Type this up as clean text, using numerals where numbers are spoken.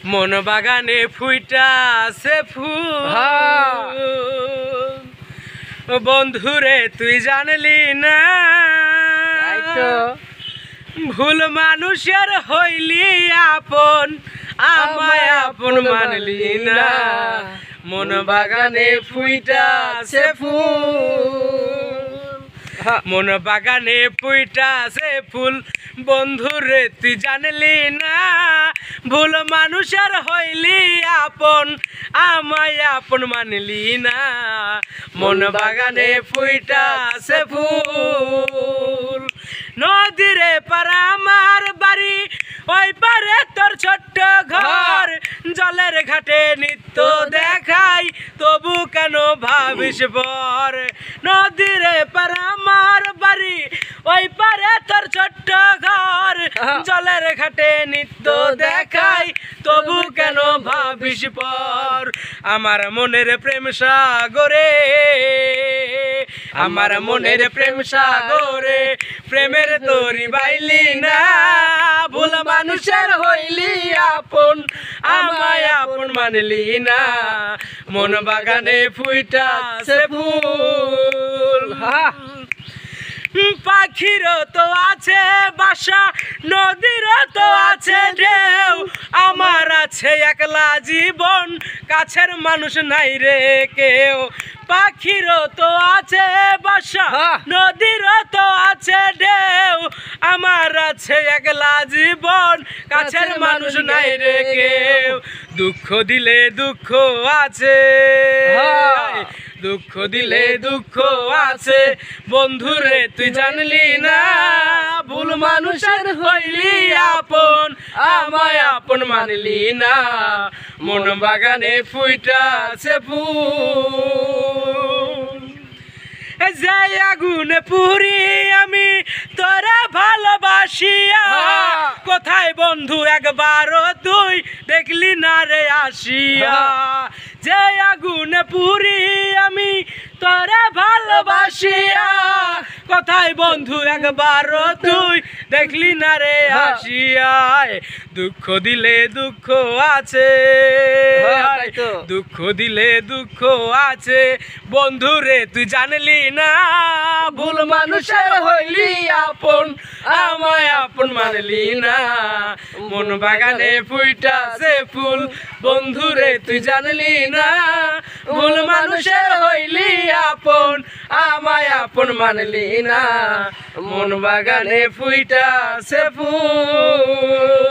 মন বাগানে ফুইটাছে ফুল বন্ধুরে তুই জানলি না ভুল মানুষের হইলি আপন আমায় আপন মানলি না মন বাগানে ফুইটাছে ফুল মন বাগানে ফুইটাছে ফুল বন্ধুরে তুই জানলি না ভুল মানুষের হইলি আপন আমায় আপন মানলি না মন বাগানে ফুইটাছে ফুল নদীরে পারা আমার বাড়ি ওই পারে তোর ছোট্ট ঘর জলের ঘাটে নিত্য দেখাই তবু কেন ভাবিস বর নদীরে পারা আমার বাড়ি ওই পারে তোর ছোট্ট ঘর জলের ঘাটে নিত্য দেখাই তবু কেন ভাবিস পর আমার মনের প্রেম সাগরে আমার মনের প্রেম সাগরে প্রেমের তরি বাইলি না ভুল মানুষের হইলি আপন আমায় আপন মানলি না মন বাগানে ফুইটাছে ফুল পাখির তো আছে বাসা নদীর তো আছে ঢেউ আমার আছে একলা জীবন কাছের মানুষ নাই রে কেউ পাখির তো আছে বাসা নদীর তো আছে ঢেউ আমার আছে একলা জীবন কাছের মানুষ নাই রে কেউ দুঃখ দিলে দুঃখ আছে দুঃখ দিলে দুঃখ আছে বন্ধুরে তুই জানলি না ভুল মানুষের হইলি আপন আমায় আপন মানলি না মন বাগানে ফুইটাছে ফুল যে আগুনে পুরি আমি তোরা ভালোবাসিয়া কোথায় বন্ধু একবারও তুই দেখলি না রে আসিয়া যে আগুনে পুরি আমি তোরা ভালোবাসিয়া কোথায় বন্ধু একবারও তুই দেখলি না রে আসিয়া দুঃখ দিলে দুঃখ আছে দুঃখ দিলে দুঃখ আছে বন্ধুরে তুই জানলি না ভুল মানুষের হইলি আপন আমায় আপন মানলি না মন বাগানে ফুইটাছে ফুল বন্ধুরে তুই জানলি না ভুল মানুষের হইলি আপন আমায় আপন মানলি না মন বাগানে ফুইটাছে ফুল।